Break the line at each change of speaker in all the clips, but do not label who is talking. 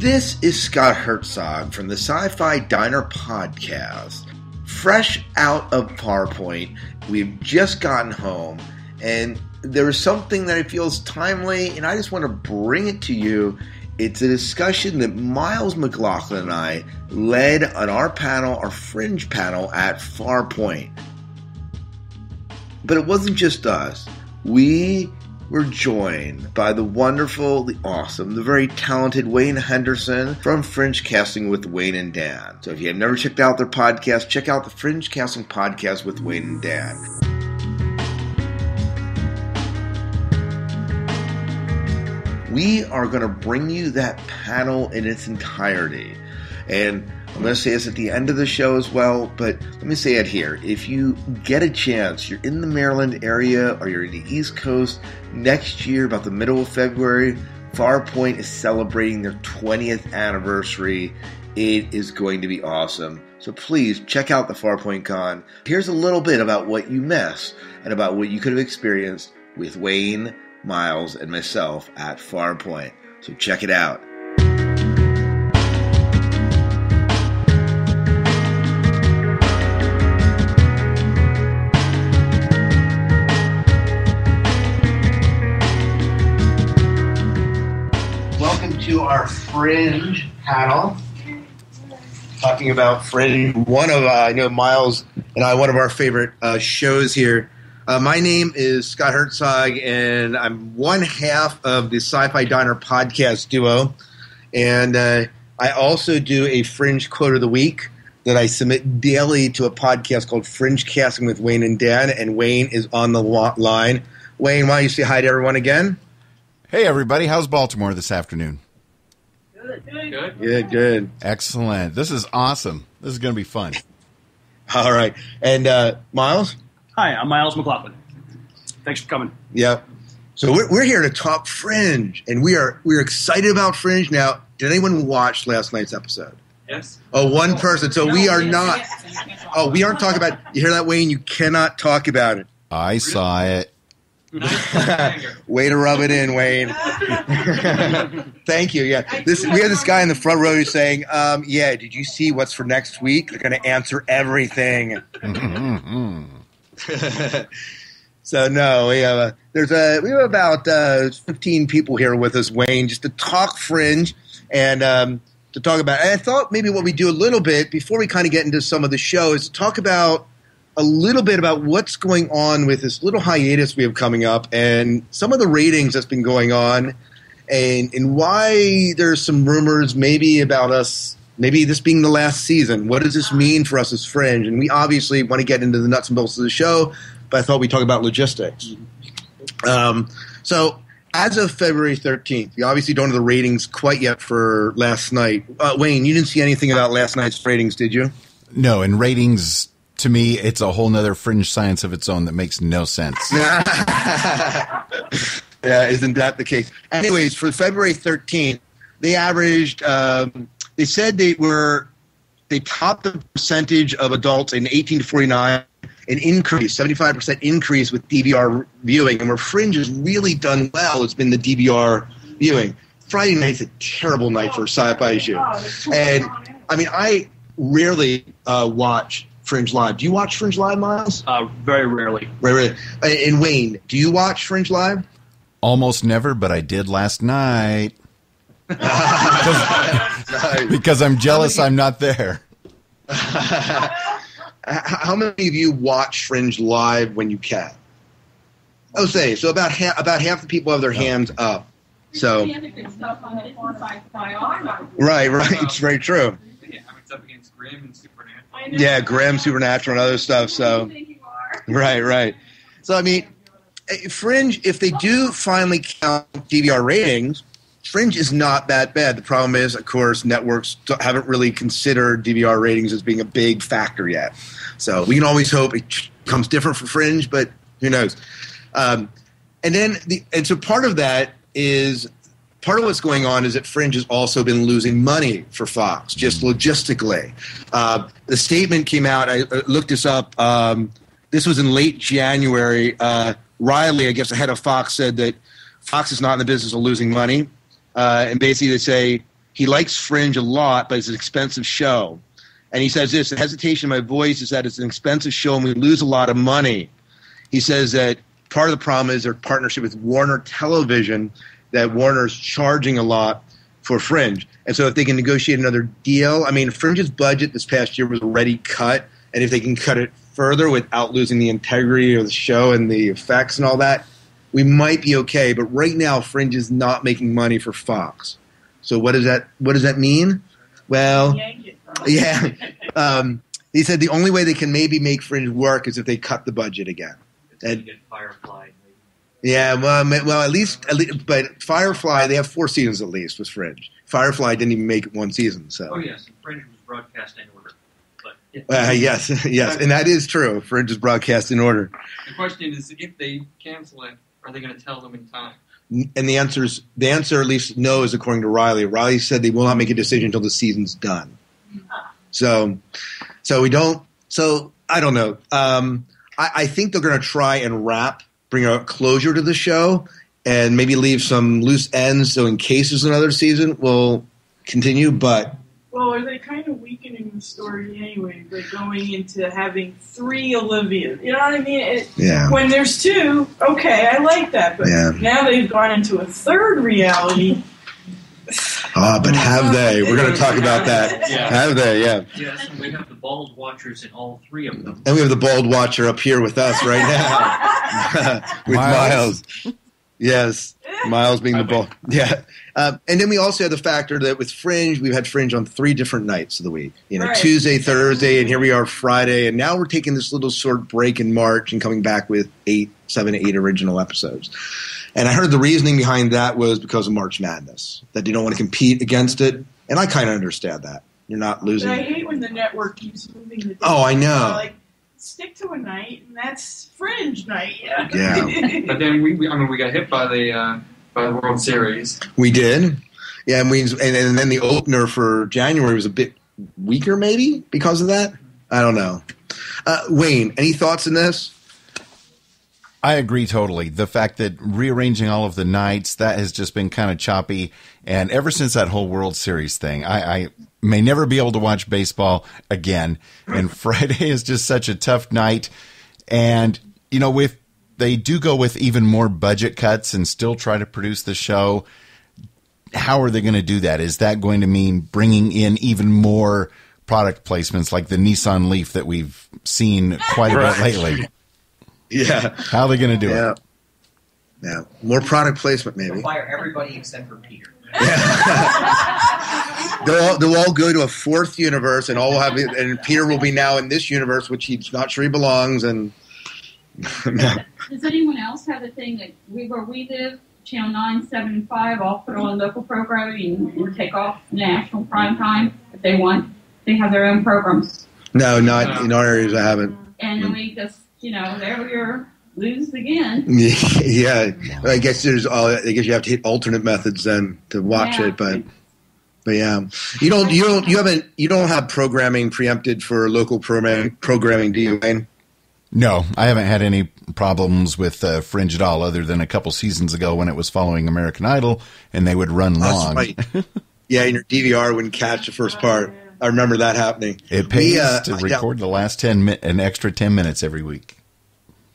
This is Scott Hertzog from the Sci-Fi Diner podcast. Fresh out of Farpoint, we've just gotten home, and there is something that I feel is timely, and I just want to bring it to you. It's a discussion that Miles McLoughlin and I led on our panel, our Fringe panel at Farpoint. But it wasn't just us. We were joined by the wonderful, the awesome, the very talented Wayne Henderson from Fringecasting with Wayne and Dan. So if you have never checked out their podcast, check out the Fringecasting podcast with Wayne and Dan. We are going to bring you that panel in its entirety. And I'm going to say this at the end of the show as well, but let me say it here. If you get a chance, you're in the Maryland area or you're in the East Coast, next year, about the middle of February, Farpoint is celebrating their 20th anniversary. It is going to be awesome. So please check out the Farpoint Con. Here's a little bit about what you missed and about what you could have experienced with Wayne, Miles, and myself at Farpoint. So check it out. Welcome to our Fringe panel, talking about Fringe. I know Miles and I, one of our favorite shows here. My name is Scott Hertzog, and I'm one half of the Sci-Fi Diner podcast duo. And I also do a Fringe quote of the week that I submit daily to a podcast called Fringecasting with Wayne and Dan. And Wayne is on the line. Wayne, why don't you say hi to everyone again?
Hey, everybody. How's Baltimore this afternoon?
Good.
Excellent. This is awesome. This is going to be fun.
All right. And Miles?
Hi, I'm Miles McLoughlin. Thanks for coming.
Yep. So we're here to talk Fringe, and we're excited about Fringe. Now, did anyone watch last night's episode?
Yes.
Oh, one person. So we are not. Oh, we aren't talking about. You hear that, Wayne? You cannot talk about it.
I saw it.
Way to rub it in, Wayne. Thank you. Yeah, we had this guy in the front row who's saying, "Yeah, did you see what's for next week? They're going to answer everything." So no, we have about 15 people here with us, Wayne, just to talk Fringe and to talk about. And I thought maybe what we do a little bit before we kind of get into some of the show is to talk about a little bit about what's going on with this little hiatus we have coming up and some of the ratings that's been going on and why there's some rumors maybe about us, maybe this being the last season. What does this mean for us as Fringe? And we obviously want to get into the nuts and bolts of the show, but I thought we'd talk about logistics. So as of February 13th, we obviously don't have the ratings quite yet for last night. Wayne, you didn't see anything about last night's ratings, did you?
No, and ratings... To me, it's a whole nother Fringe science of its own that makes no sense.
Yeah, isn't that the case? Anyways, for February 13th, they averaged, they said they topped the percentage of adults in 18 to 49, an increase, 75% increase with DVR viewing. And where Fringe has really done well, it's been the DVR viewing. Friday night's a terrible night for a sci-fi show. And, I mean, I rarely watch Fringe Live. Do you watch Fringe Live, Miles?
Very rarely.
Very rarely. And Wayne, do you watch Fringe Live?
Almost never, but I did last night. Because I'm jealous I'm not there.
How many of you watch Fringe Live when you can? I would say, so about half the people have their hands up. So, right, it's very true.
Yeah, I'm up against Grimm and Supernatural.
Yeah, Grimm, Supernatural, and other stuff. So, right. So, I mean, Fringe, if they do finally count DVR ratings, Fringe is not that bad. The problem is, of course, networks haven't really considered DVR ratings as being a big factor yet. So we can always hope it becomes different for Fringe, but who knows? And so part of that is. Part of what's going on is that Fringe has also been losing money for Fox, just logistically. The statement came out. I looked this up. This was in late January. Riley, I guess the head of Fox, said that Fox is not in the business of losing money. And basically they say he likes Fringe a lot, but it's an expensive show. And he says this, the hesitation in my voice is that it's an expensive show and we lose a lot of money. He says that part of the problem is their partnership with Warner Television, that Warner's charging a lot for Fringe. And so if they can negotiate another deal, I mean, Fringe's budget this past year was already cut, and if they can cut it further without losing the integrity of the show and the effects and all that, we might be okay. But right now, Fringe is not making money for Fox. So what does that mean? Well, yeah. He said the only way they can maybe make Fringe work is if they cut the budget again. And
get Firefly.
yeah, well, at least, but Firefly, they have 4 seasons at least with Fringe. Firefly didn't even make it 1 season. So.
Oh yes, Fringe was broadcast in order.
Yes, and that is true. Fringe is broadcast in order.
The question is, if they cancel it, are they going to tell them in time?
And the answer, at least, no, is according to Riley. Riley said they will not make a decision until the season's done. So we don't. So I don't know. I think they're going to try and bring a closure to the show, and maybe leave some loose ends. So in case there's another season, we'll continue. But
well, are they kind of weakening the story anyway by going into having 3 Olivias? You know what I mean? When there's 2, okay, I like that. But now they've gone into a 3rd reality.
But have they? We're going to talk about that.
Yeah.
Have they? Yeah.
Yes, and we have the bald watchers in all 3 of them.
And we have the bald watcher up here with us right now. With Miles. Yes. Miles being the bald. Yeah. And then we also have the factor that with Fringe, we've had Fringe on 3 different nights of the week.
Right.
Tuesday, Thursday, and here we are Friday. And now we're taking this little short break in March and coming back with 7 to 8 original episodes. And I heard the reasoning behind that was because of March Madness, that they don't want to compete against it. And I kind of understand that. You're not losing.
But I hate when the network keeps moving the days.
Oh, I know.
Like, stick to a night, and that's Fringe night.
Yeah.
But then we got hit by the World Series.
We did. Yeah, and then the opener for January was a bit weaker, maybe, because of that. I don't know. Wayne, any thoughts on this?
I agree totally. The fact that rearranging all of the nights, that has just been kind of choppy. And ever since that whole World Series thing, I may never be able to watch baseball again. And Friday is just such a tough night. And, if they do go with even more budget cuts and still try to produce the show, how are they going to do that? Is that going to mean bringing in even more product placements like the Nissan Leaf that we've seen quite a bit lately?
Yeah.
How are they going to do it?
Yeah. More product placement, maybe.
They'll fire everybody except for Peter.
They'll all go to a 4th universe, and and Peter will be now in this universe, which he's not sure he belongs. And
Does anyone else have the thing that where we live, Channel 9, 7, and 5, all put on local programming and take off national prime time if they want? They have their own programs.
No, not in our areas. I haven't.
And then we just, there we lose again.
Yeah, I guess you have to hit alternate methods then to watch it, but yeah, you don't have programming preempted for local programming, do you, Wayne?
No, I haven't had any problems with Fringe at all, other than a couple seasons ago when it was following American Idol and they would run long.
Right. Yeah, and your DVR wouldn't catch the first part. I remember that happening.
It pays to record the last an extra 10 minutes every week.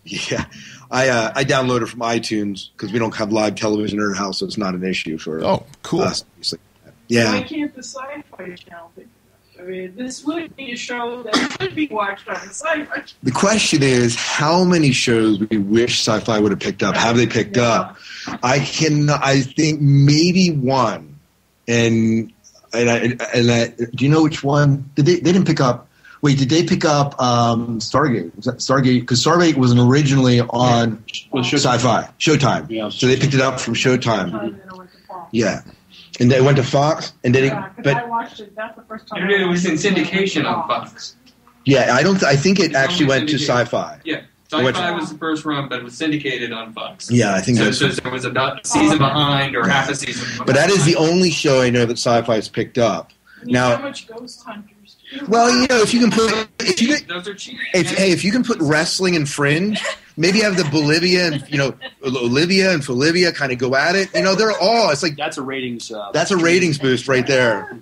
Yeah, I download it from iTunes because we don't have live television in our house, so it's not an issue for
cool.
us. Yeah.
Why can't the Sci-Fi channel pick it up? I mean, this would be a show that should be watched on the Sci-Fi.
The question is, how many shows we wish Sci-Fi would have picked up? Have they picked up? I think maybe one. And do you know which one? They didn't pick up. Wait, did they pick up Stargate? Was that Stargate? Because Stargate wasn't originally on Sci-Fi, Showtime. Yeah, so they picked it up from Showtime. Yeah, and they went to Fox. And then,
I watched it. That's the first time.
It was in syndication on Fox.
Yeah, I think it actually went to Sci-Fi.
Yeah. Sci-Fi was the first run, but it was syndicated on Fox.
Yeah, I think
so there was about a season behind or half a season behind.
But that is the only show I know that Sci-Fi has picked up.
Now, how much Ghost Hunters?
Well, if you can put,
those are cheap.
If you can put wrestling and Fringe, maybe have the Bolivia and Olivia and Folivia kind of go at it. They're all. It's like
that's a ratings.
That's a ratings boost right there.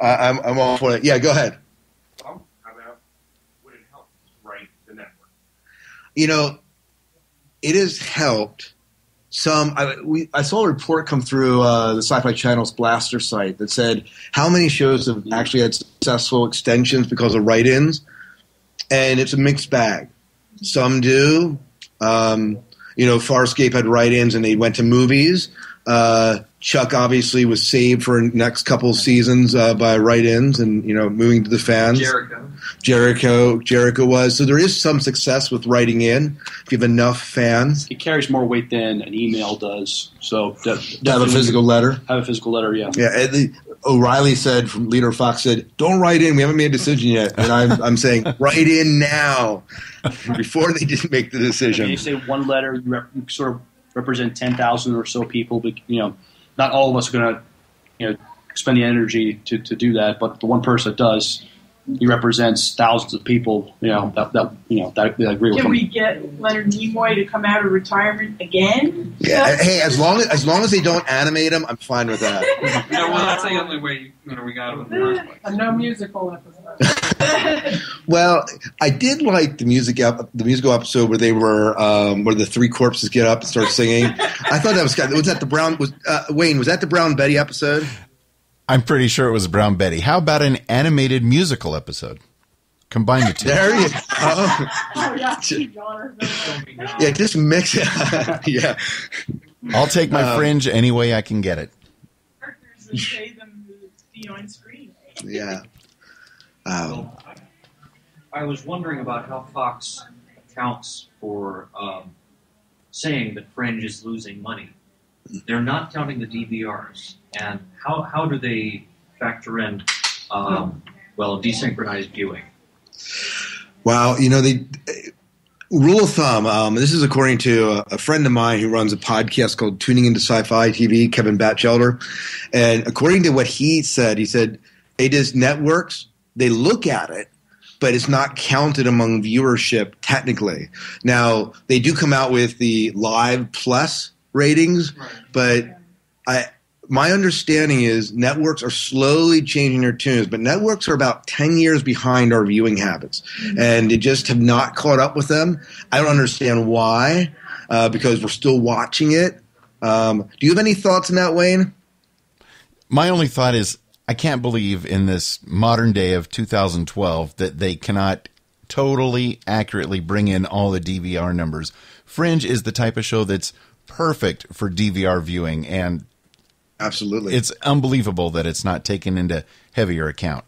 I'm all for it. Yeah, go ahead.
Well, how about would it help write the network?
It has helped. I saw a report come through the Sci-Fi Channel's Blaster site that said how many shows have actually had successful extensions because of write-ins, and it's a mixed bag. Some do. Farscape had write-ins and they went to movies. Chuck obviously was saved for next couple seasons by write-ins and moving to the fans. Jericho was. So there is some success with writing in if you have enough fans.
It carries more weight than an email does. So
to have a physical letter.
Have a physical letter, yeah.
Yeah. O'Reilly said, from Leader Fox said, "Don't write in. We haven't made a decision yet." And I'm saying, write in now before they didn't make the decision.
When you say one letter, you sort of represent 10,000 or so people, but not all of us are going to spend the energy to do that. But the one person that does, he represents thousands of people. That agree with him.
Can we get Leonard Nimoy to come out of retirement again?
Yeah. Hey, as long as they don't animate him, I'm fine with that.
That's the only way we got him in the first place.
A no musical episode.
Well, I did like the musical episode where they were where the three corpses get up and start singing. I thought that was that the Brown Wayne, was that the Brown Betty episode?
I'm pretty sure it was Brown Betty. How about an animated musical episode? Combine the two.
There you go. Yeah, just mix it. Yeah.
I'll take my Fringe any way I can get it.
Characters and pay them to be on screen.
Yeah.
I was wondering about how Fox accounts for saying that Fringe is losing money. They're not counting the DVRs. And how do they factor in, desynchronized viewing?
Well, rule of thumb, this is according to a friend of mine who runs a podcast called Tuning Into Sci-Fi TV, Kevin Batchelder. And according to what he said, it is networks, they look at it, but it's not counted among viewership technically. Now, they do come out with the Live Plus ratings, but my understanding is networks are slowly changing their tunes, but networks are about 10 years behind our viewing habits, and they just have not caught up with them. I don't understand why, because we're still watching it. Do you have any thoughts on that, Wayne?
My only thought is I can't believe in this modern day of 2012 that they cannot totally accurately bring in all the DVR numbers. Fringe is the type of show that's perfect for DVR viewing, and
absolutely,
it's unbelievable that it's not taken into heavier account.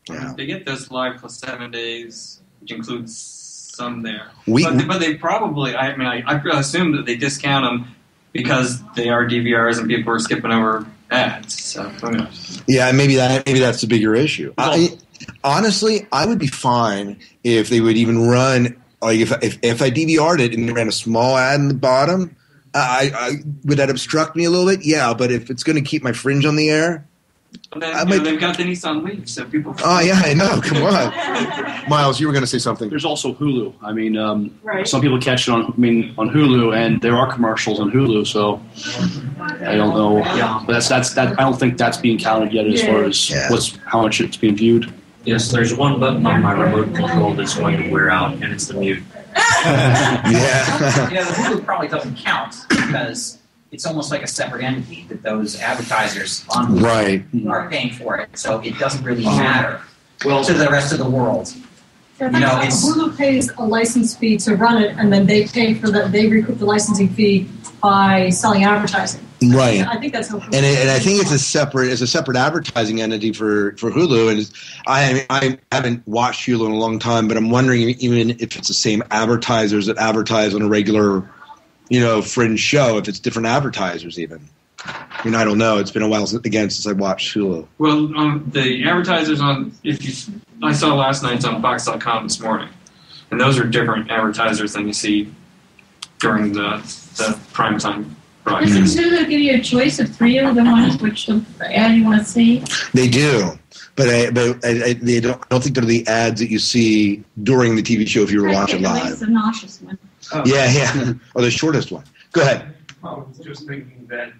Yeah. They get this live plus 7 days, which includes some there. But they probably, I assume that they discount them because they are DVRs and people are skipping over ads. So who knows?
Yeah, maybe that's the bigger issue. Honestly, I would be fine if they would even run, like if I DVR'd it and they ran a small ad in the bottom. Would that obstruct me a little bit? Yeah, but if it's going to keep my Fringe on the air,
they've got the Nissan Leaf, so people.
Oh yeah, I know. Come on, Miles, you were going to say something.
There's also Hulu. Some people catch it on Hulu, and there are commercials on Hulu. So I don't know. Yeah, but that's I don't think that's being counted yet as far as how much it's being viewed.
Yes, there's one button on my remote control that's going to wear out, and it's the mute.
Yeah.
The Hulu probably doesn't count because it's almost like a separate entity that those advertisers on Hulu are paying for it. So it doesn't really matter to the rest of the world.
Hulu pays a license fee to run it, and then they pay for they recoup the licensing fee by selling advertising.
Right.
I think that's how.
And I think it's a separate advertising entity for Hulu. And I haven't watched Hulu in a long time, but I'm wondering even if it's the same advertisers that advertise on a regular, Fringe show, if it's different advertisers even. I don't know. It's been a while since I watched Hulu.
Well, the advertisers I saw last night's on Fox.com this morning, and those are different advertisers than you see during the prime time
Doesn't Hulu give you a choice of 3 of the ones which ad you want to see?
They do. But I don't think they're the ads that you see during the TV show if you were watching live.
It's the nauseous one.
Yeah. Or the shortest one. Go ahead.
I was just thinking that,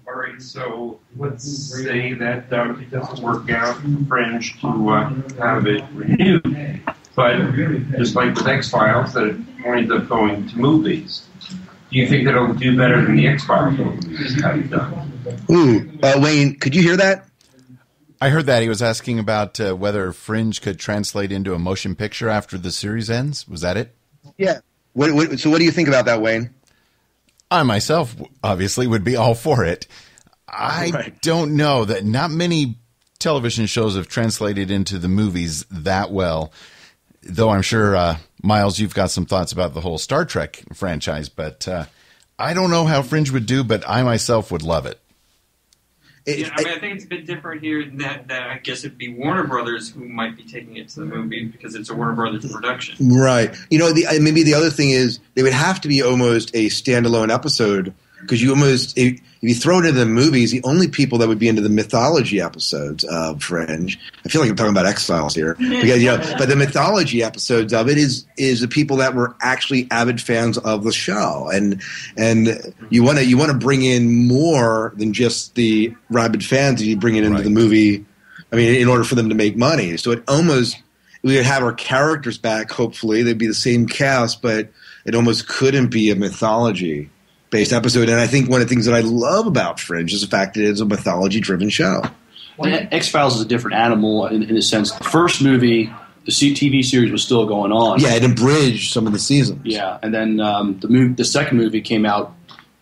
all right, so let's say that it doesn't work out for Fringe to have it renewed. But just like with X-Files, that it winds up going to movies. Do you think that it'll do better than the X-Files movies have done?
Wayne, could you hear that?
I heard that. He was asking about whether Fringe could translate into a motion picture after the series ends. Was that it?
Yeah. So what do you think about that, Wayne?
I myself, obviously, would be all for it. I don't know that not many television shows have translated into the movies that well, though I'm sure, Miles, you've got some thoughts about the whole Star Trek franchise, but I don't know how Fringe would do, but I myself would love it.
I think it's a bit different here in that I guess it'd be Warner Brothers who might be taking it to the movie because it's a Warner Brothers production.
Right. Maybe the other thing is they would have to be almost a standalone episode because if you throw it into the movies, the only people that would be into the mythology episodes of Fringe, I feel like I'm talking about X-Files here, because, but the mythology episodes of it is the people that were actually avid fans of the show, and you want to bring in more than just the rabid fans that you bring it into the movie. I mean, in order for them to make money, so we would have our characters back. Hopefully, they'd be the same cast, but it almost couldn't be a mythology-based episode. And I think one of the things that I love about Fringe is the fact that it's a mythology-driven show.
Well, X-Files is a different animal in the sense the first movie, the TV series was still going on.
Yeah, it abridged some of the seasons.
Yeah, and then the second movie came out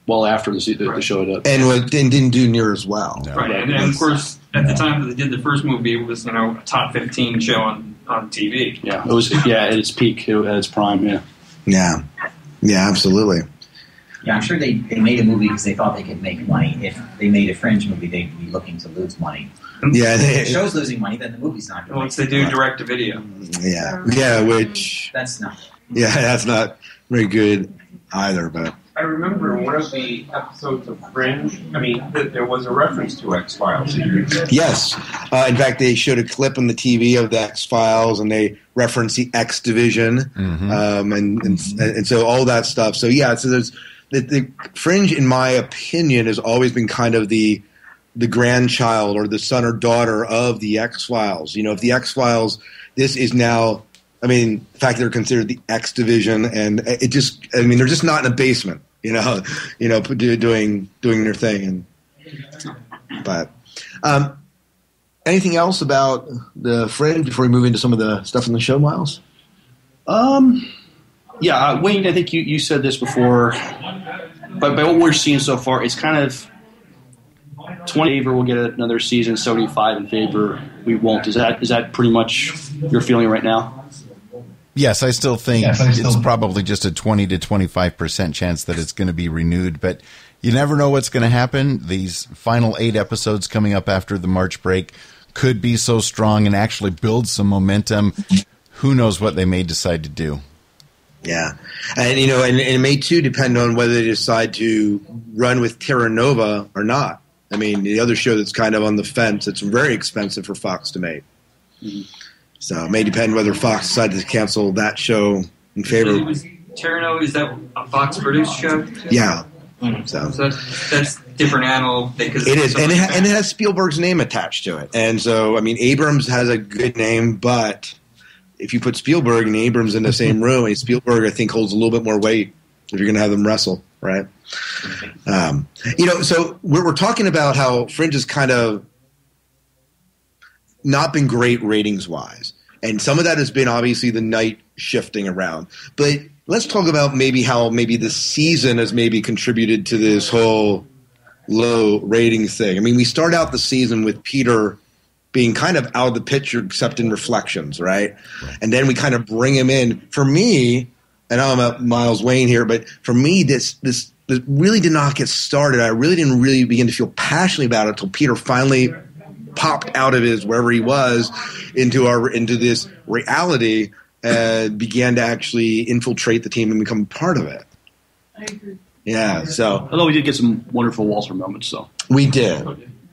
well after the show did.
And didn't do near as well.
No. Right, and of course, at the time that they did the first movie, it was a top 15 show on TV.
Yeah, it was. Yeah, at its peak, at its prime.
Yeah, absolutely.
Yeah, I'm sure they made a movie because they thought they could make money. If they made a Fringe movie, they'd be looking to lose money.
Yeah,
if the show's losing money, then the movie's not going to.
Once they do direct to video.
Yeah, which
that's not.
Yeah, that's not very good either. But
I remember one of the episodes of Fringe. I mean, there was a reference to X-Files.
Yes, in fact, they showed a clip on the TV of the X-Files, and they referenced the X Division, and so all that stuff. So yeah, so there's. The Fringe, in my opinion, has always been kind of the grandchild or the son or daughter of the X-Files. If the X-Files, this is now, the fact that they're considered the X Division, and it just, they're just not in a basement, doing their thing. But anything else about the Fringe before we move into some of the stuff in the show, Miles?
Yeah, Wayne, I think you said this before, but by what we're seeing so far, it's kind of 20 in favor we'll get another season, 75 in favor we won't. Is that pretty much your feeling right now?
Yes, I still think it's probably just a 20 to 25% chance that it's going to be renewed, but you never know what's going to happen. These final 8 episodes coming up after the March break could be so strong and actually build some momentum. Who knows what they may decide to do.
Yeah, and and it may too depend on whether they decide to run with Terra Nova or not. The other show that's kind of on the fence. It's very expensive for Fox to make, so it may depend whether Fox decides to cancel that show in favor.
Terra Nova, is that a Fox produced show?
Yeah,
so that's different animal because
it is, and it has Spielberg's name attached to it, and so Abrams has a good name, but. If you put Spielberg and Abrams in the same room, Spielberg, I think, holds a little bit more weight if you're going to have them wrestle, right? So we're talking about how Fringe has kind of not been great ratings-wise. And some of that has been, obviously, the night shifting around. But let's talk about how the season has maybe contributed to this whole low ratings thing. We start out the season with Peter being kind of out of the picture except in reflections, right? And then we kind of bring him in. For me, and I'm a Miles Wayne here, but for me, this really did not get started. I really didn't begin to feel passionately about it until Peter finally popped out of his wherever he was into this reality and began to actually infiltrate the team and become part of it.
I agree.
Yeah. So,
although we did get some wonderful Walter moments, so
we did.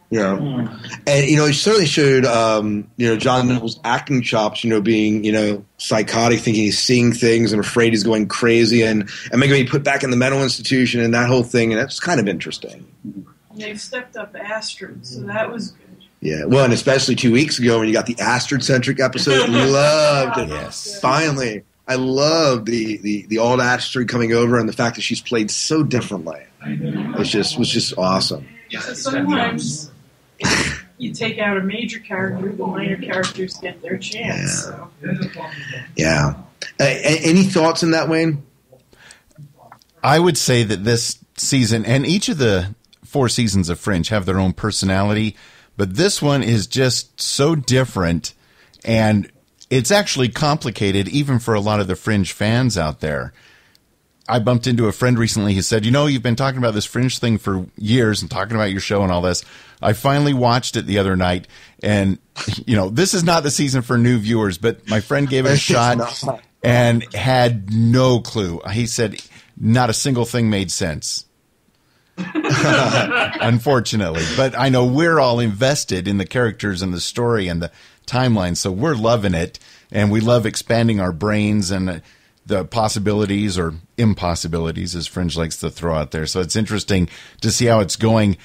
And it certainly showed John Neville's acting chops. Being psychotic, thinking he's seeing things and afraid he's going crazy, and maybe put back in the mental institution and that whole thing, and that's kind of interesting.
They stepped up Astrid, so that was good.
Yeah, well, and especially 2 weeks ago when you got the Astrid-centric episode, loved it.
Yes,
finally, I love the old Astrid coming over and the fact that she's played so differently. Was just awesome.
So sometimes you take out a major character, the minor characters get their chance.
Yeah. Any thoughts on that, Wayne?
I would say that this season, and each of the 4 seasons of Fringe have their own personality, but this one is just so different, and it's actually complicated even for a lot of the Fringe fans out there. I bumped into a friend recently who said, you've been talking about this Fringe thing for years and talking about your show and all this. I finally watched it the other night, and, this is not the season for new viewers, but my friend gave it a shot and had no clue. He said not a single thing made sense. Unfortunately, but I know we're all invested in the characters and the story and the timeline, so we're loving it, and we love expanding our brains and the possibilities or impossibilities, as Fringe likes to throw out there. So it's interesting to see how it's going.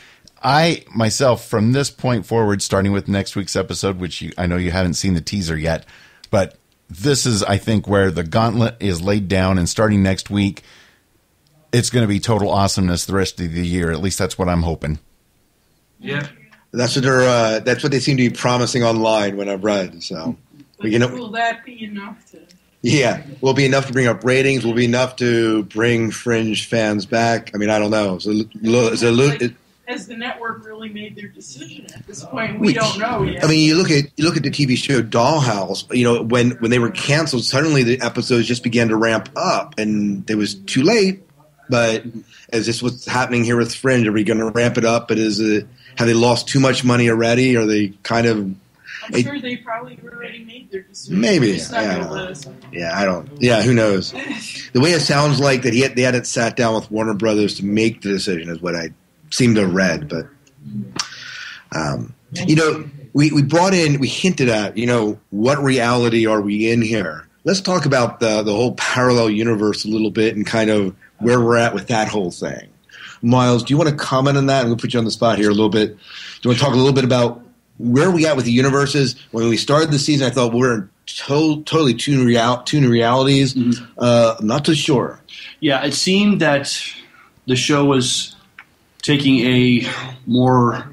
I myself, from this point forward, starting with next week's episode, which I know you haven't seen the teaser yet, but this is, I think, where the gauntlet is laid down, and starting next week, it's going to be total awesomeness the rest of the year. At least that's what I'm hoping.
Yeah,
that's what they seem to be promising online when I've read. So,
will that be enough to?
Yeah, will be enough to bring up ratings. Will be enough to bring Fringe fans back. I mean, I don't know.
Has the network really made their decision at this point? We don't know yet.
I mean, you look at the TV show Dollhouse. When they were canceled, suddenly the episodes just began to ramp up, and it was too late. But is this what's happening here with Fringe? Are we going to ramp it up? But have they lost too much money already? Are they kind of?
I'm sure they probably already made their decision.
Maybe.
Yeah,
who knows? The way it sounds like that they hadn't sat down with Warner Brothers to make the decision is what I seem to have read. But we hinted at what reality are we in here? Let's talk about the whole parallel universe a little bit and kind of where we're at with that whole thing. Miles, do you want to comment on that? I'm going to put you on the spot here a little bit. Do you want to talk a little bit about where we at with the universes? When we started the season, I thought we're in totally two new realities. Mm-hmm. I'm not too sure.
Yeah, it seemed that the show was taking a more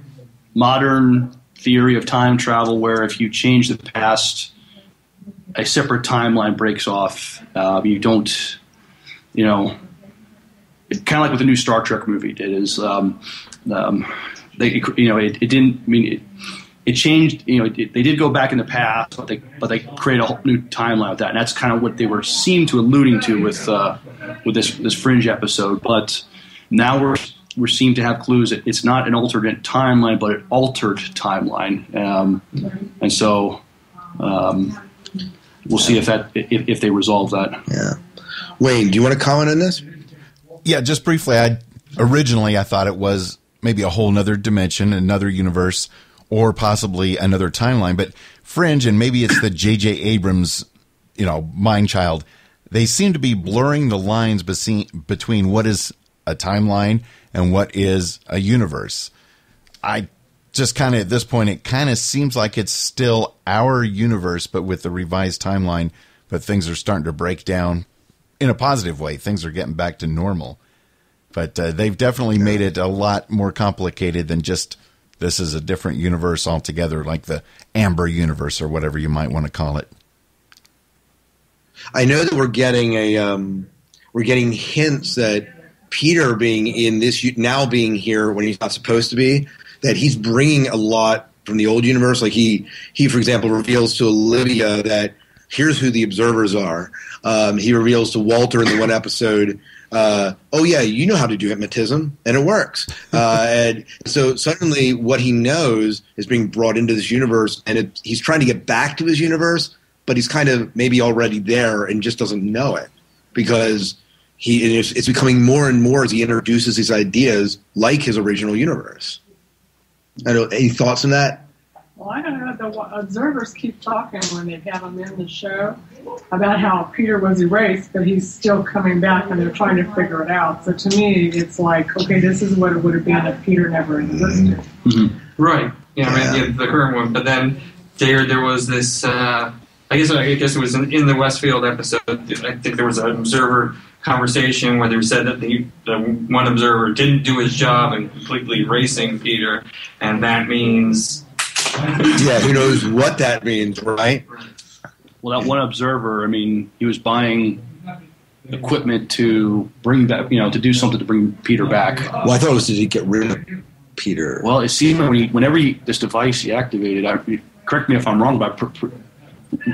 modern theory of time travel where if you change the past, a separate timeline breaks off. You don't, it kind of like with the new Star Trek movie did is, it didn't mean it changed. They did go back in the past, but they created a whole new timeline with that, and that's kind of what they seemed to alluding to with this Fringe episode. But now we seem to have clues that it's not an alternate timeline, but an altered timeline, and so we'll see if they resolve that.
Yeah, Wayne, do you want to comment on this?
Yeah, just briefly. Originally I thought it was maybe a whole nother dimension, another universe, or possibly another timeline. But Fringe, and maybe it's the J.J. Abrams, mind child, they seem to be blurring the lines between what is a timeline and what is a universe. I just kind of, at this point, it kind of seems like it's still our universe, but with the revised timeline, but things are starting to break down in a positive way. Things are getting back to normal. But they've definitely made it a lot more complicated than just this is a different universe altogether, like the Amber universe or whatever you might want to call it.
I know that we're getting hints that Peter being in this now being here when he's not supposed to be, that he's bringing a lot from the old universe. Like he for example reveals to Olivia that here's who the observers are. He reveals to Walter in the one episode, oh yeah, you know how to do hypnotism, and it works. And so suddenly what he knows is being brought into this universe, and he's trying to get back to his universe, but he's kind of maybe already there and just doesn't know it because it's becoming more and more as he introduces these ideas like his original universe. Any thoughts on that?
Well, I don't know. The observers keep talking when they have him in the show about how Peter was erased, but he's still coming back, and they're trying to figure it out. So to me, it's like, okay, this is what it would have been if Peter never existed.
Mm-hmm. Right. Yeah, I mean, the current one. But then there was this. I guess it was in the Westfield episode. I think there was an observer conversation where they said that the one observer didn't do his job in completely erasing Peter, and that means.
Yeah, who knows what that means, right?
Well, that one observer, I mean, he was buying equipment to bring back, to do something to bring Peter back.
Well, I thought it was to get rid of Peter.
Well, it seemed whenever this device he activated, correct me if I'm wrong, but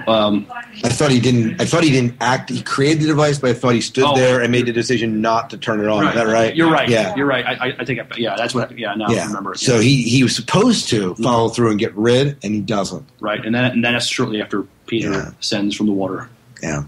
I thought he didn't act. He created the device, but I thought he stood there and made the decision not to turn it on. Right. Is that right?
You're right.
Yeah.
You're right. I think. That's what. Yeah. Now I remember.
So he was supposed to follow through and get rid, and he doesn't.
Right, and then that's shortly after Peter ascends from the water.
Yeah.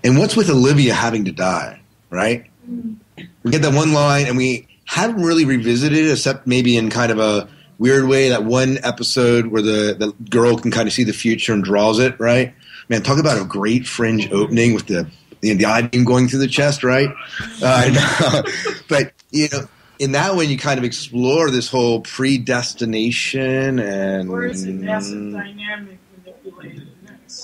And what's with Olivia having to die? Right. We get that one line, and we haven't really revisited it, except maybe in kind of a weird way, that one episode where the girl can kind of see the future and draws it, right? Man, talk about a great Fringe opening with the I-beam going through the chest, right? But, in that one you kind of explore this whole predestination and...
Or is it massive dynamic manipulated?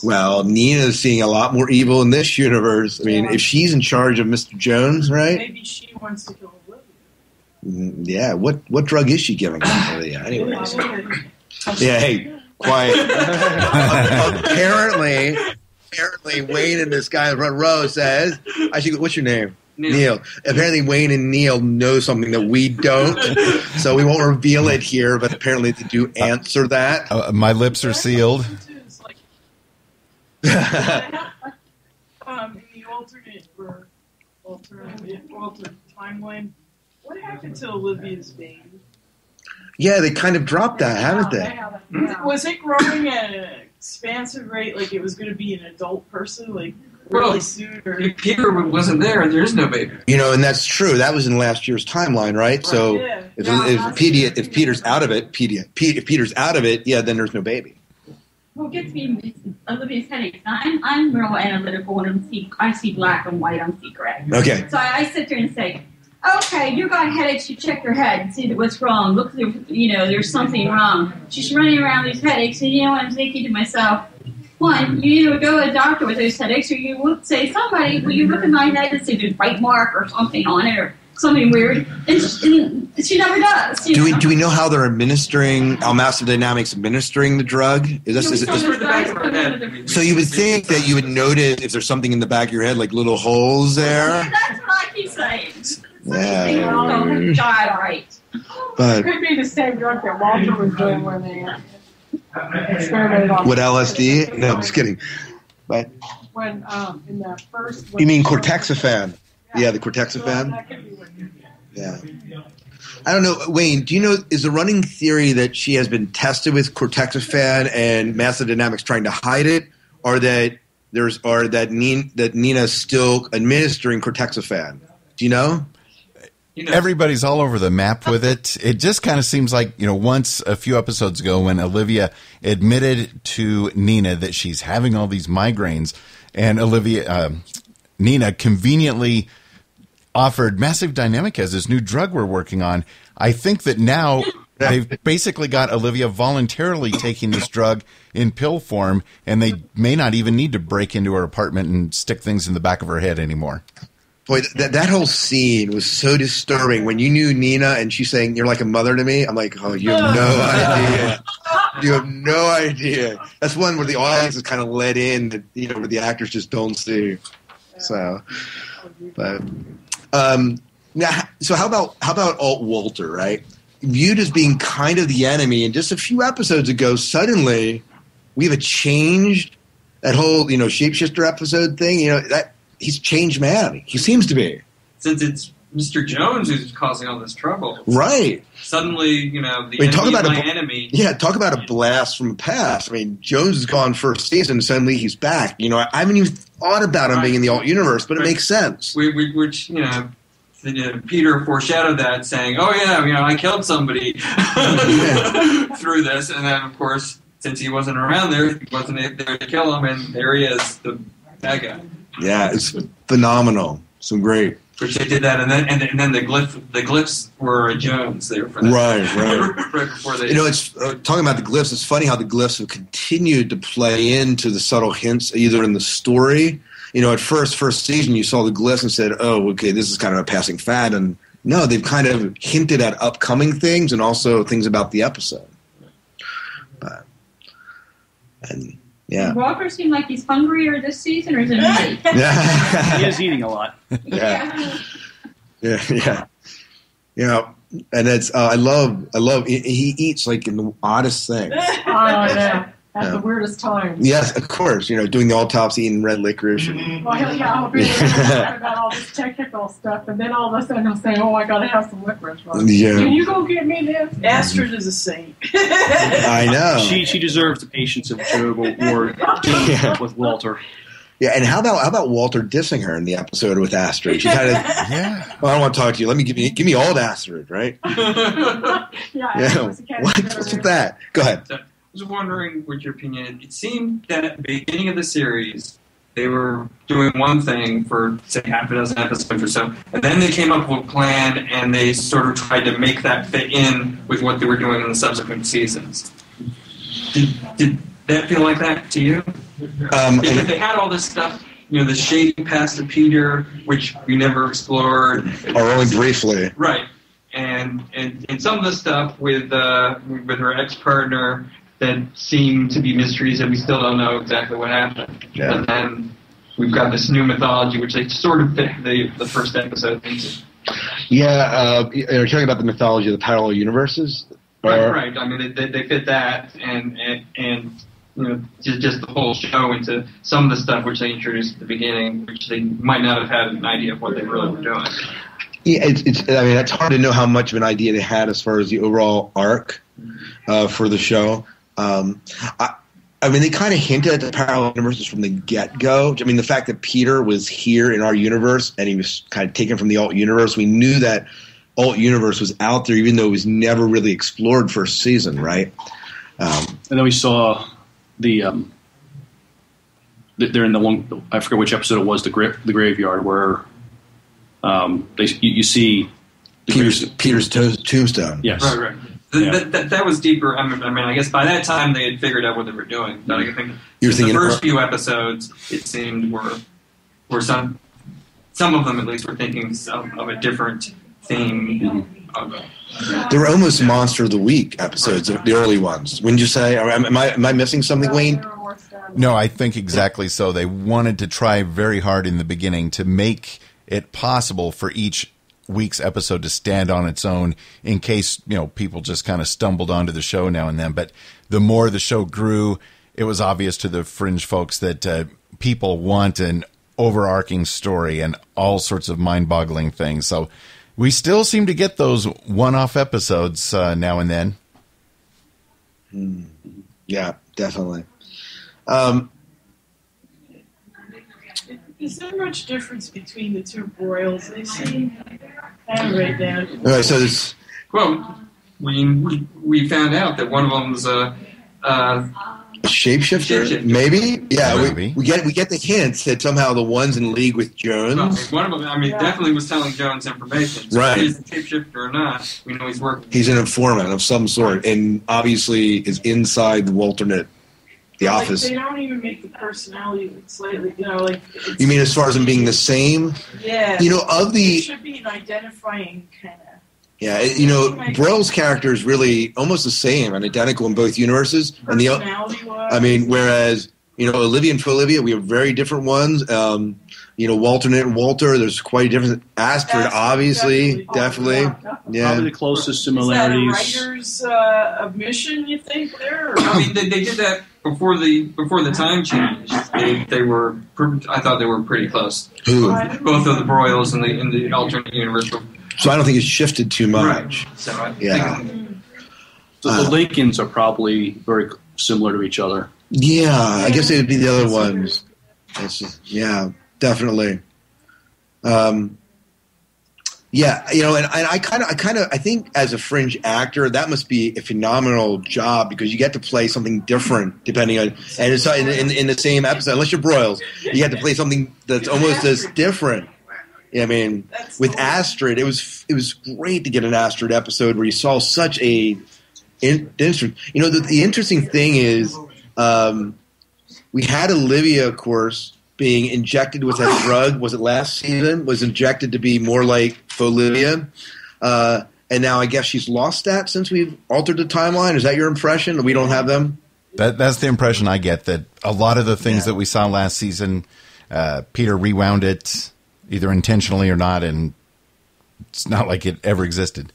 Well, Nina's seeing a lot more evil in this universe. I mean, if she's in charge of Mr. Jones, right?
Maybe she wants to kill Olivia.
Yeah, what drug is she giving him? Anyways. Yeah, hey, quiet. Apparently, Wayne and this guy in the front row says, what's your name? Neil. Apparently, Wayne and Neil know something that we don't, so we won't reveal it here, but apparently they do answer that.
My lips are sealed.
In the alternate timeline, what happened to Olivia's baby?
Yeah, they kind of dropped that, haven't they?
Was it growing at an expansive rate, like it was going to be an adult person, like really soon? Or?
If Peter wasn't there, there is no baby.
And that's true. That was in last year's timeline, right? So if Peter's out of it, if Peter's out of it, then there's no baby.
What gets me Olivia's headaches. I'm real analytical and I see black and white, I see gray.
Okay.
So I sit there and say, okay, you got headaches, you check your head and see what's wrong. Look, there's something wrong. She's running around these headaches, and I'm thinking to myself, one, you either go to a doctor with those headaches, or you would say, somebody, will you look at my head and see there's a bite mark or something on it, or something weird, and she never does.
Do we know how they're administering, how Massive Dynamics administering the drug? So you would think that you would notice if there's something in the back of your head, like little holes there.
That's what I keep saying.
Yeah.
God, right.
But it could be the same drug that Walter was doing when they experimented on.
With LSD? No, I'm just kidding. But
when in the first.
You mean cortexiphan? Yeah, the cortexiphan. Yeah. I don't know, Wayne. Do you know? Is the running theory that she has been tested with cortexiphan and Massive Dynamics trying to hide it, or that that Nina's still administering cortexiphan? Do you know?
Everybody's all over the map with it. It just kind of seems like, once a few episodes ago when Olivia admitted to Nina that she's having all these migraines, and Nina conveniently offered Massive Dynamic as this new drug we're working on. I think that now they've basically got Olivia voluntarily taking this drug in pill form, and they may not even need to break into her apartment and stick things in the back of her head anymore.
Boy, that whole scene was so disturbing. When you knew Nina and she's saying, "You're like a mother to me," I'm like, "Oh, you have no idea. You have no idea." That's one where the audience is kind of let in, that, where the actors just don't see. So, but now, so how about Alt Walter, right? Viewed as being kind of the enemy, and just a few episodes ago, suddenly we have changed that whole shapeshifter episode thing. That. He's changed man. He seems to be.
Since it's Mr. Jones who's causing all this trouble.
Right.
Suddenly, the enemy is my enemy.
Yeah, talk about a blast from the past. I mean, Jones is gone first season, and suddenly he's back. I haven't even thought about him being in the alt universe, but it makes sense.
Which Peter foreshadowed that, saying, "Oh yeah, I killed somebody through this," and then of course, since he wasn't around there, he wasn't there to kill him, and there he is, the bad guy.
Yeah, it's phenomenal. So great.
Which they did that, and then the glyphs were Jones there for that.
Right.
Right before they.
It's talking about the glyphs. It's funny how the glyphs have continued to play into the subtle hints, either in the story. At first season, you saw the glyphs and said, "Oh, okay, this is kind of a passing fad." And no, they've kind of hinted at upcoming things and also things about the episode. Yeah.
Does Walker seem like he's hungrier this season, or is it me?
Yeah.
He is eating a lot.
Yeah. And it's I love he eats like in the oddest thing.
Oh yeah. At the weirdest times.
Yes, of course. Doing the autopsy, eating red licorice. And,
well, I'll be talking about all this technical stuff, and then all of a sudden he'll say, "Oh, I gotta have some licorice."
Yeah.
Can you go get me this?
Astrid is a saint.
I know.
She deserves the patience of Job or with Walter.
Yeah, and how about Walter dissing her in the episode with Astrid? She kind of, well, I don't want to talk to you. Let me give me all Astrid, right? What's with that? Go ahead.
I was wondering what your opinion is. It seemed that at the beginning of the series, they were doing one thing for, say, half a dozen episodes or so, and then they came up with a plan, and they sort of tried to make that fit in with what they were doing in the subsequent seasons. Did that feel like that to you? If they had all this stuff, the shady past of Peter, which we never explored.
Or only briefly.
Right. And some of the stuff with her ex-partner that seem to be mysteries that we still don't know exactly what happened. Yeah. And then we've got this new mythology, which they sort of fit the first episode into.
Yeah, you're talking about the mythology of the parallel universes?
Right. I mean, they fit that and just the whole show into some of the stuff which they introduced at the beginning, which they might not have had an idea of what they really were doing.
Yeah, it's hard to know how much of an idea they had as far as the overall arc for the show. They kind of hinted at the parallel universes from the get-go. I mean, the fact that Peter was here in our universe and he was kind of taken from the alt universe, we knew that alt universe was out there, even though it was never really explored first season, right?
And then we saw they're in the one, I forget which episode it was, the graveyard, where you see
Peter's tombstone.
Yes,
right. That was deeper. I mean, I guess by that time they had figured out what they were doing. But I think the first few episodes, it seemed, were some of them at least were thinking of a different theme.
They were almost Monster of the Week episodes, the early ones. Wouldn't you say? Am I missing something, Wayne?
No, I think exactly so. They wanted to try very hard in the beginning to make it possible for each week's episode to stand on its own in case, people just kind of stumbled onto the show now and then. But the more the show grew, it was obvious to the Fringe folks that people want an overarching story and all sorts of mind-boggling things. So we still seem to get those one-off episodes now and then.
Yeah, definitely.
Is there much difference between the two Broyles? They seem right down.
All right, so this.
Well, we found out that one of them was a
shapeshifter, maybe. Yeah, maybe. We get the hints that somehow the one's in league with Jones.
Well, one of them, definitely was telling Jones information. So
right.
If he's a shapeshifter or not, we know he's working.
He's an informant of some sort, and obviously is inside the alternate. The office.
They don't even make the personality slightly,
You mean as far as them being the same?
Yeah.
It
should be an identifying kind of.
Yeah, Broyle's character is really almost the same and identical in both universes.
Personality-wise.
Whereas Olivia and Olivia, we have very different ones. Walter and Walter, there's quite a difference. Astrid, obviously, definitely. Yeah.
Probably the closest similarities.
Is that a writer's admission, you think, there? Or?
I mean, they did that before the time change. They were, I thought they were pretty close.
Who?
Both of the Broyles in the alternate universe.
So I don't think it's shifted too much.
Right. So I
think the Lincolns are probably very similar to each other.
Yeah, I guess they would be the other ones. Definitely. And I think as a Fringe actor, that must be a phenomenal job because you get to play something different depending on, and it's in the same episode, unless you're Broyles, you get to play something that's almost as different. I mean, with Astrid, it was great to get an Astrid episode where you saw such a interesting. The interesting thing is, we had Olivia, of course, being injected with that drug. Was it last season? Was injected to be more like Olivia, and now I guess she's lost that since we've altered the timeline. Is that your impression? We don't have them.
That's the impression I get. That a lot of the things that we saw last season, Peter rewound it either intentionally or not, and it's not like it ever existed.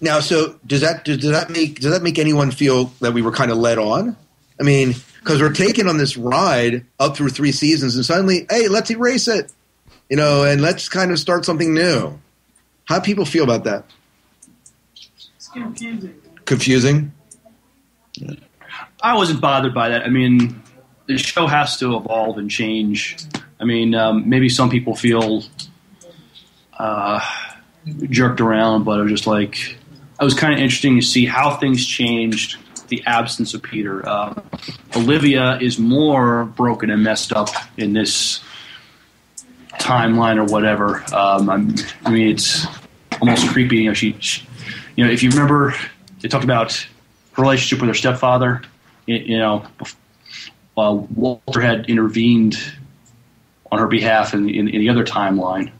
Now, so does that make anyone feel that we were kind of led on? I mean, because we're taking on this ride up through 3 seasons, and suddenly, hey, let's erase it, and let's kind of start something new. How do people feel about that?
It's confusing.
Confusing?
Yeah. I wasn't bothered by that. I mean, the show has to evolve and change. I mean, maybe some people feel jerked around, but it was just like, it was kind of interesting to see how things changed. The absence of Peter. Olivia is more broken and messed up in this timeline or whatever. I mean, it's almost creepy. She, if you remember, they talked about her relationship with her stepfather. While Walter had intervened on her behalf in the other timeline,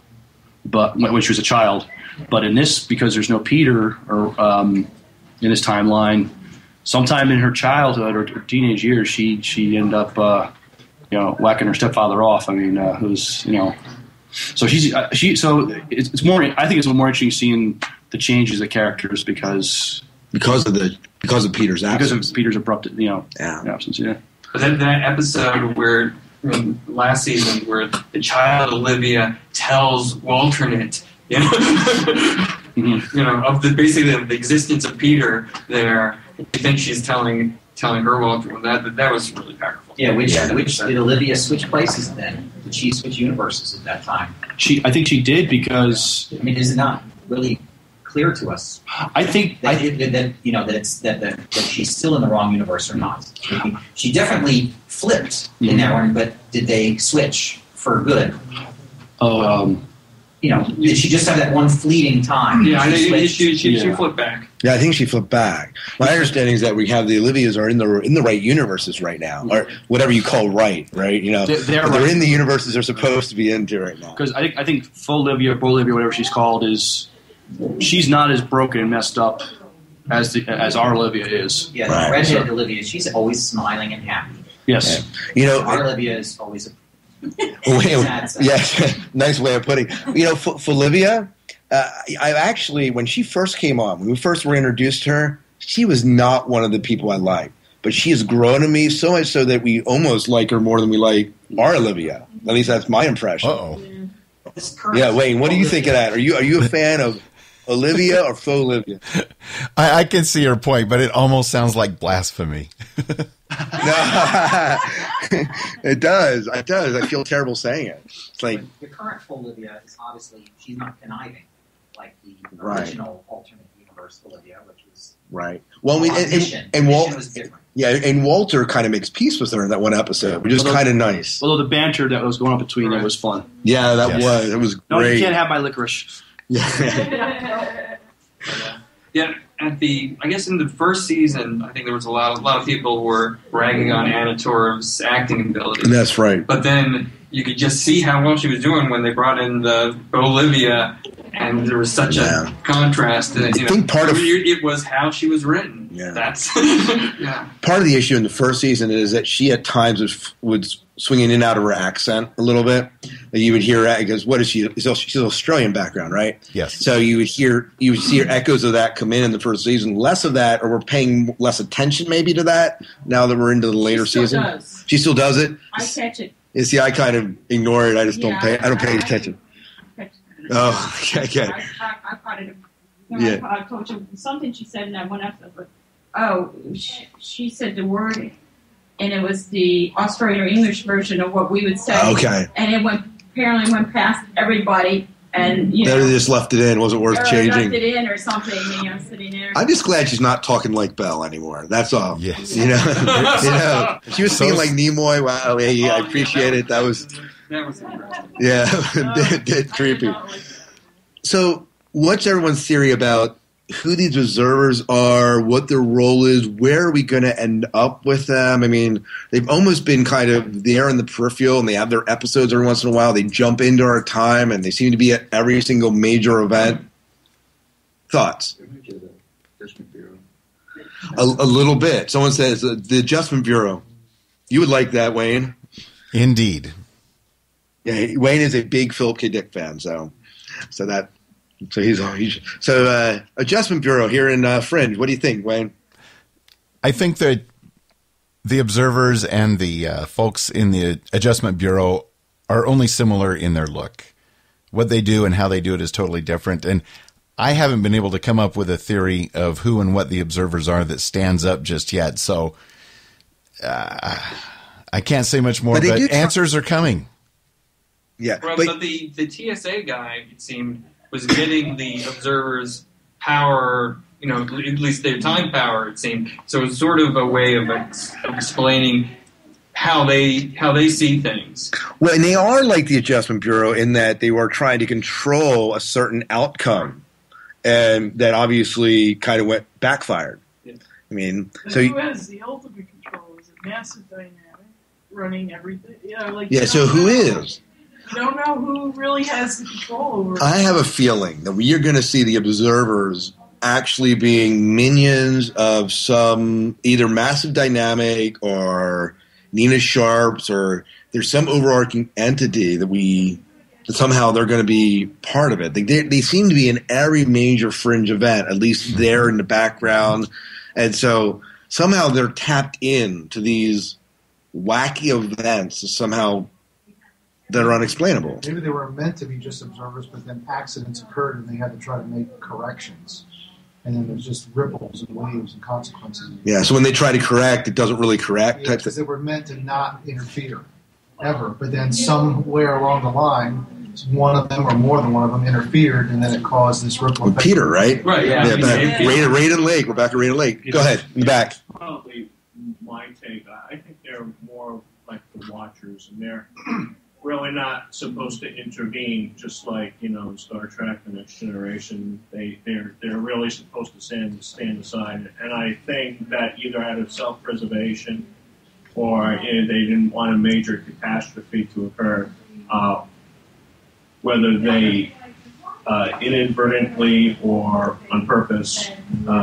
but when she was a child. But in this, because there's no Peter, or in this timeline. Sometime in her childhood or teenage years, she ended up, whacking her stepfather off. I mean, it was, so so it's more. I think it's more interesting seeing the changes of characters because of
Peter's absence.
Because of Peter's abrupt, absence. Yeah.
But then that episode where last season where the child Olivia tells Walternate, of the existence of Peter there. I think she's telling her Walter that was really powerful.
Yeah, which did Olivia switch places then? Did she switch universes at that time?
I think she did because
I mean, is it not really clear to us?
I think
that she's still in the wrong universe or not. She definitely flipped in that one, but did they switch for good? Did she just have that one fleeting time?
Yeah, I think she flipped back.
Yeah, I think she flipped back. My understanding is that we have the Olivias are in the right universes right now, or whatever you call right? They're in the universes they're supposed to be into right now.
Because I think Folivia, Bolivia, whatever she's called, she's not as broken and messed up as our Olivia is.
Yeah, the redheaded Olivia, she's always smiling and happy.
Yes,
our Olivia is always.
Yes, nice way of putting it. For Olivia, I actually, when she first came on, when we first were introduced to her, she was not one of the people I liked. But she has grown to me so much so that we almost like her more than we like our Olivia. At least that's my impression.
Uh-oh.
Yeah, Wayne, what do you think of that? Are you a fan of Olivia or faux Olivia?
I can see your point, but it almost sounds like blasphemy.
No, it does. It does. I feel terrible saying it. It's like
the current Olivia is obviously she's not conniving like the original alternate universe Olivia, which was
right. Well, Walter was different. Yeah, and Walter kind of makes peace with her in that one episode, which is kind of nice.
Although the banter that was going on between them was fun.
Yeah, it was great.
No, you can't have my licorice.
Yeah.
Yeah, I guess in the first season, I think there was a lot of people were bragging on Anna Torv's acting ability.
That's right.
But then you could just see how well she was doing when they brought in the Olivia, And there was such a contrast. And, I think part of it was how she was written.
Yeah,
that's
part of the issue in the first season is that she at times was swinging in and out of her accent a little bit. You would hear because what is she? She's an Australian background, right?
Yes.
So you would see echoes of that come in the first season. Less of that, or we're paying less attention maybe to that now that we're into the later season.
Does.
She still does it.
I catch it.
You see, I kind of ignore it. I just don't pay. I don't pay attention. Oh, okay.
I caught it. I told you something she said in that one episode. She said the word, and it was the Australian or English version of what we would say.
Okay.
And it apparently went past everybody, and
they just left it in. Wasn't worth changing.
Left it in or something. Sitting there.
I'm just glad she's not talking like Belle anymore. That's all.
Yes.
She was singing like Nimoy. Wow, I appreciate it. That was
interesting.
Yeah, dead creepy. So, what's everyone's theory about who these observers are, what their role is, where are we going to end up with them? I mean, they've almost been kind of there in the peripheral, and they have their episodes every once in a while. They jump into our time, and they seem to be at every single major event. Thoughts? A little bit. Someone says the Adjustment Bureau. You would like that, Wayne.
Indeed.
Yeah, Wayne is a big Philip K. Dick fan, so he's Adjustment Bureau here in Fringe. What do you think, Wayne?
I think that the observers and the folks in the Adjustment Bureau are only similar in their look. What they do and how they do it is totally different, and I haven't been able to come up with a theory of who and what the observers are that stands up just yet. So I can't say much more, but answers are coming.
Yeah,
but the TSA guy, it seemed, was getting the observers power, at least their time power, it seemed. So it's sort of a way of explaining how they see things.
Well, and they are like the Adjustment Bureau in that they were trying to control a certain outcome, and that obviously kind of backfired. Yeah. I mean,
but who has the ultimate control? Is it Massive Dynamic running everything? So
who is?
You don't know who really has the control over it.
I have a feeling that you're going to see the observers actually being minions of some either Massive Dynamic or Nina Sharp's, or there's some overarching entity that somehow they're going to be part of it. They seem to be in every major Fringe event, at least there in the background. And so somehow they're tapped in to these wacky events somehow that are unexplainable.
Maybe they were meant to be just observers, but then accidents occurred and they had to try to make corrections. And then there's just ripples and waves and consequences.
Yeah, so when they try to correct, it doesn't really correct.
Yeah, because they were meant to not interfere, ever. But then somewhere along the line, one of them or more than one of them interfered, and then it caused this ripple effect.
Peter, right?
Right, yeah.
Raiden Lake. We're back at Raiden Lake. Go ahead, in the back.
Probably my take. I think they're more like the Watchers, and they're really not supposed to intervene, just like, Star Trek, The Next Generation. They're really supposed to stand aside. And I think that either out of self-preservation or they didn't want a major catastrophe to occur, whether they inadvertently or on purpose,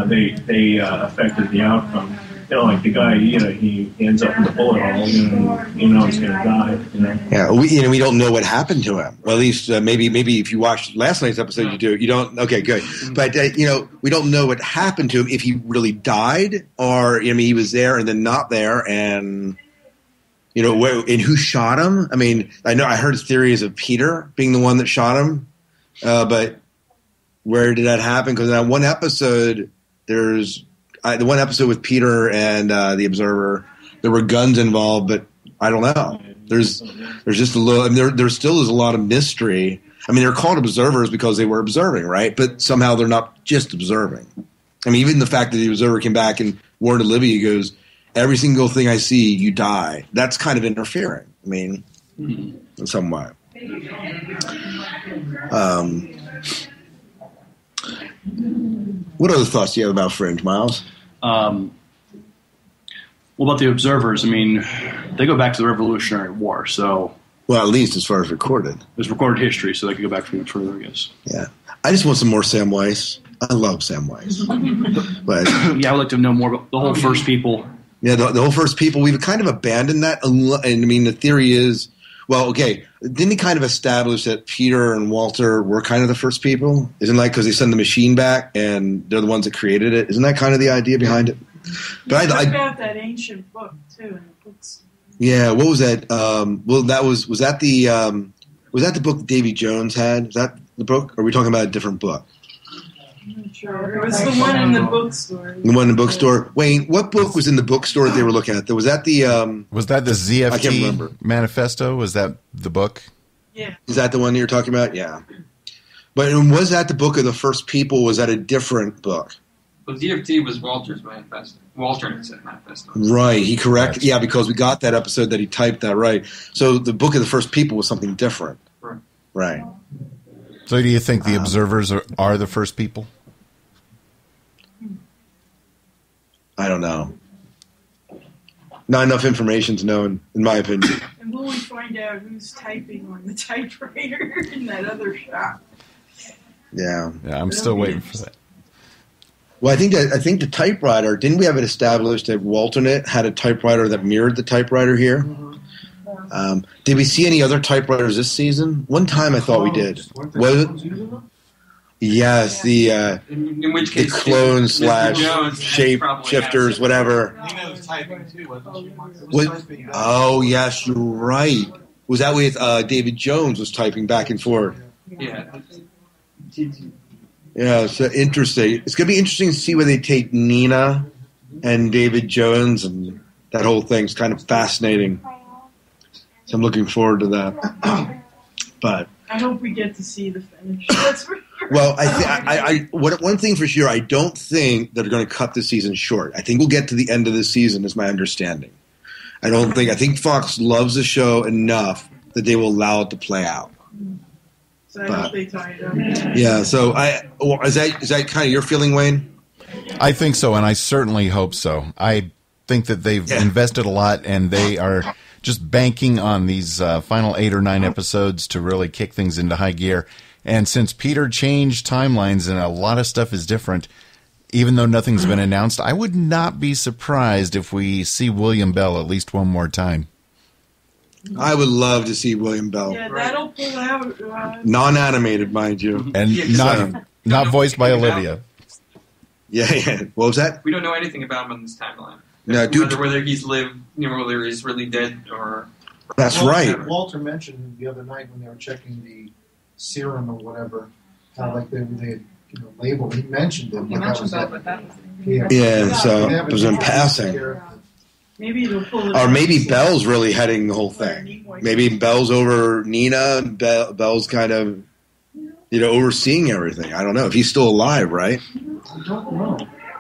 they affected the outcome. Like the guy, he ends up in the bullet hole, he's going to die.
Yeah, we don't know what happened to him. Well, at least maybe if you watched last night's episode, you do. You don't. Okay, good. But we don't know what happened to him. If he really died, or he was there and then not there, and and who shot him? I mean, I heard theories of Peter being the one that shot him, but where did that happen? Because in that one episode, there's. The one episode with Peter and the Observer, there were guns involved, but I don't know. There's just a little. I mean, there still is a lot of mystery. I mean, they're called observers because they were observing, right? But somehow they're not just observing. I mean, even the fact that the Observer came back and warned Olivia, goes, "Every single thing I see, you die." That's kind of interfering. I mean, in some way. What other thoughts do you have about Fringe, Miles?
What about the observers? I mean, they go back to the Revolutionary War, so...
Well, at least as far as recorded.
There's recorded history, so they could go back further, I guess.
Yeah. I just want some more Samwise. I love Samwise. But
yeah, I would like to know more about the whole First People.
Yeah, the whole First People. We've kind of abandoned that. And I mean, the theory is, well, okay, didn't he kind of establish that Peter and Walter were kind of the First People? Isn't that because they send the machine back and they're the ones that created it? Isn't that kind of the idea behind it?
But I about that ancient book too in the books.
Yeah, what was that? Well, that was that the book that Davy Jones had? Is that the book? Or are we talking about a different book?
I'm not sure. It was the one in the bookstore.
The one in the bookstore. Wayne, what book was in the bookstore that they were looking at? Was that the
ZFT
I can't remember.
Manifesto? Was that the book?
Yeah.
Is that the one that you're talking about? Yeah. But was that the book of the First People? Was that a different book?
Well, ZFT was Walter's manifesto. Walter said manifesto.
Right. He corrected. Yeah, because we got that episode that he typed that right. So the book of the First People was something different. Right.
So do you think the observers are the First People?
I don't know. Not enough information to know, in my opinion.
And will we find out who's typing on the typewriter in that other shop?
Yeah.
Yeah, I'm still waiting for that.
Well, I think the typewriter, didn't we have it established that Walternet had a typewriter that mirrored the typewriter here? Mm-hmm. Did we see any other typewriters this season? One time I thought we did. Was it? Yes,
in which case,
the clone / shape shifters, whatever.
Nina was typing too, wasn't she?
Oh, yes, you're right. Was that with David Jones was typing back and forth?
Yeah.
Yeah, so interesting. It's going to be interesting to see where they take Nina and David Jones, and that whole thing's kind of fascinating. So I'm looking forward to that. But
I hope we get to see the finish. That's for sure.
Well, one thing for sure, I don't think they're going to cut the season short. I think we'll get to the end of the season, is my understanding. I think Fox loves the show enough that they will allow it to play out.
So I hope they tie it up.
Yeah, so is that kind of your feeling, Wayne?
I think so, and I certainly hope so. I think that they've invested a lot, and they are just banking on these final 8 or 9 episodes to really kick things into high gear. And since Peter changed timelines and a lot of stuff is different, even though nothing's been announced, I would not be surprised if we see William Bell at least one more time.
I would love to see William Bell.
Yeah, that'll pull out.
Non-animated, mind you.
And not voiced by Olivia.
Yeah. What was that?
We don't know anything about him on this timeline.
No,
whether he's lived, whether he's really dead or...
That's right.
Walter mentioned the other night when they were checking the serum or whatever, how like they labeled. He mentioned it.
He mentioned that, but that was...
Yeah, so it was in passing.
Maybe it'll pull it.
Or maybe Bell's really heading the whole thing. Maybe Bell's over Nina, and Bell's kind of, overseeing everything. I don't know. If he's still alive, right?
I don't know.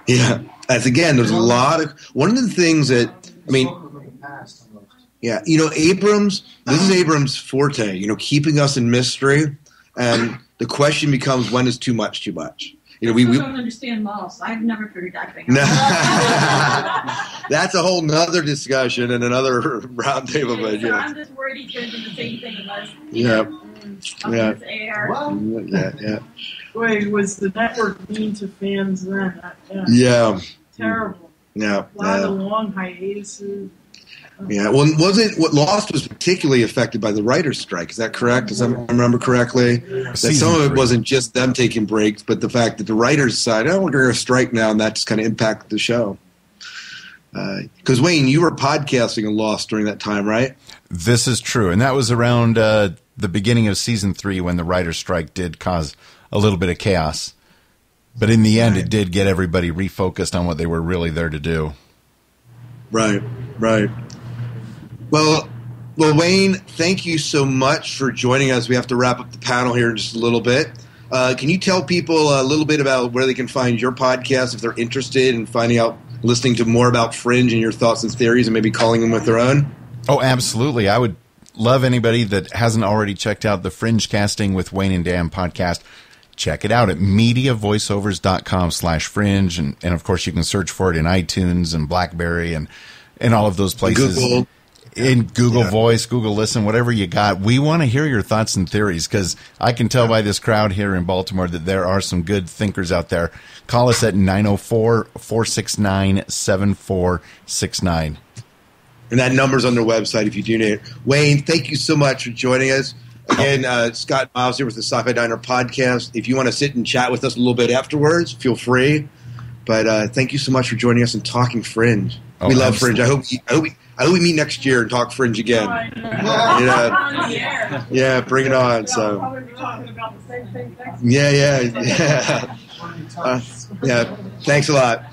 Yeah. As again, there's a lot of... One of the things that... I mean... Yeah, Abrams... This is Abrams' forte, keeping us in mystery. And the question becomes, when is too much too much?
I don't understand Moss. I've never figured that thing out.
That's a whole nother discussion and another roundtable.
So I'm just worried he's going to do the same thing unless
Yeah.
Boy, was the network mean to fans then?
Yeah.
Terrible.
Yeah.
A lot of long hiatuses.
Yeah, well, what Lost was particularly affected by the writer's strike? Is that correct? Does I remember correctly? That some of it wasn't just them taking breaks, but the fact that the writers decided, we're going to strike now, and that just kind of impacted the show. Because, Wayne, you were podcasting on Lost during that time, right?
This is true, and that was around the beginning of Season 3 when the writer's strike did cause a little bit of chaos. But in the end, it did get everybody refocused on what they were really there to do.
Right. Well, Wayne, thank you so much for joining us. We have to wrap up the panel here in just a little bit. Can you tell people a little bit about where they can find your podcast if they're interested in listening to more about Fringe and your thoughts and theories and maybe calling them with their own?
Oh, absolutely. I would love anybody that hasn't already checked out the Fringecasting with Wayne and Dan podcast. Check it out at mediavoiceovers.com/fringe. And of course, you can search for it in iTunes and BlackBerry and all of those places.
Google.
in Google Voice, Google Listen, whatever you got. We want to hear your thoughts and theories, because I can tell by this crowd here in Baltimore that there are some good thinkers out there. Call us at 904-469-7469.
And that number's on their website if you do need it. Wayne, thank you so much for joining us. Again, Scott Miles here with the Sci-Fi Diner podcast. If you want to sit and chat with us a little bit afterwards, feel free. But thank you so much for joining us and talking Fringe. We love Fringe. I hope we meet next year and talk Fringe again. Yeah, bring it on. So, yeah. Thanks a lot.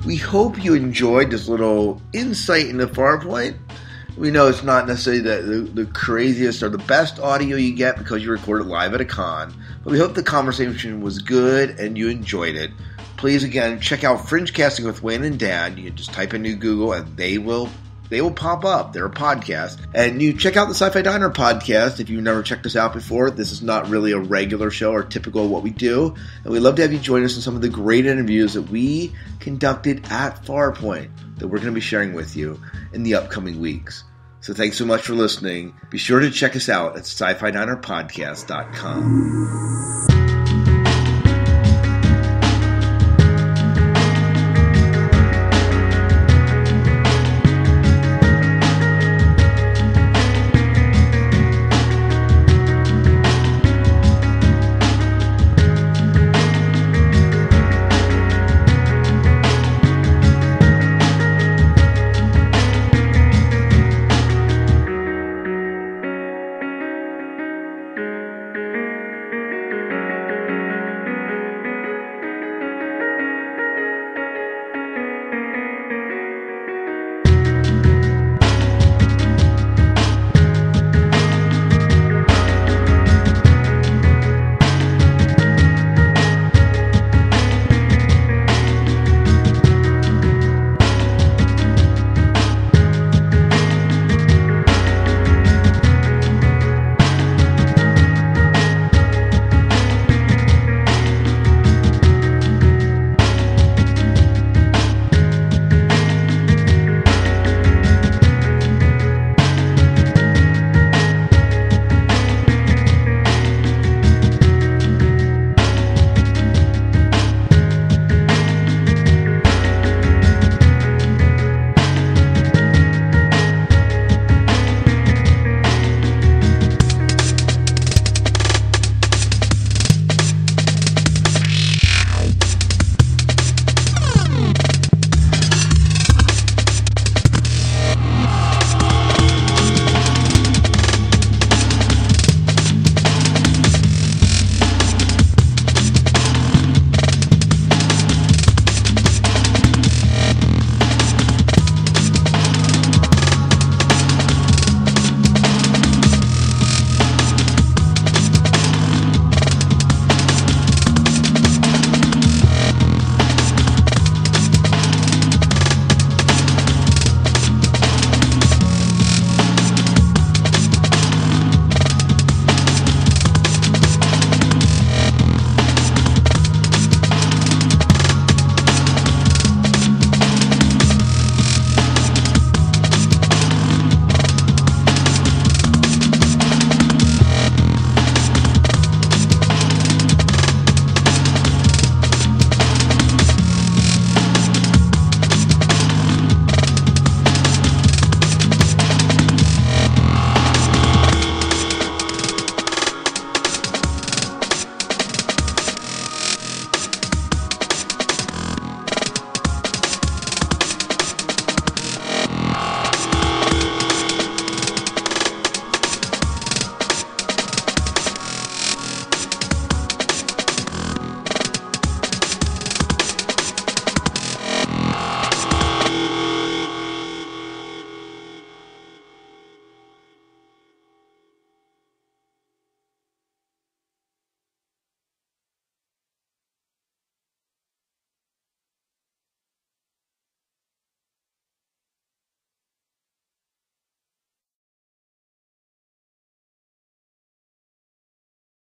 We hope you enjoyed this little insight into Farpoint. We know it's not necessarily the craziest or the best audio you get because you recorded live at a con, but we hope the conversation was good and you enjoyed it. Please, again, check out Fringecasting with Wayne and Dan. You can just type into Google and they will pop up. They're a podcast. And you check out the Sci-Fi Diner podcast if you've never checked us out before. This is not really a regular show or typical of what we do. And we'd love to have you join us in some of the great interviews that we conducted at Farpoint that we're going to be sharing with you in the upcoming weeks. So thanks so much for listening. Be sure to check us out at sci-fi dinerpodcast.com.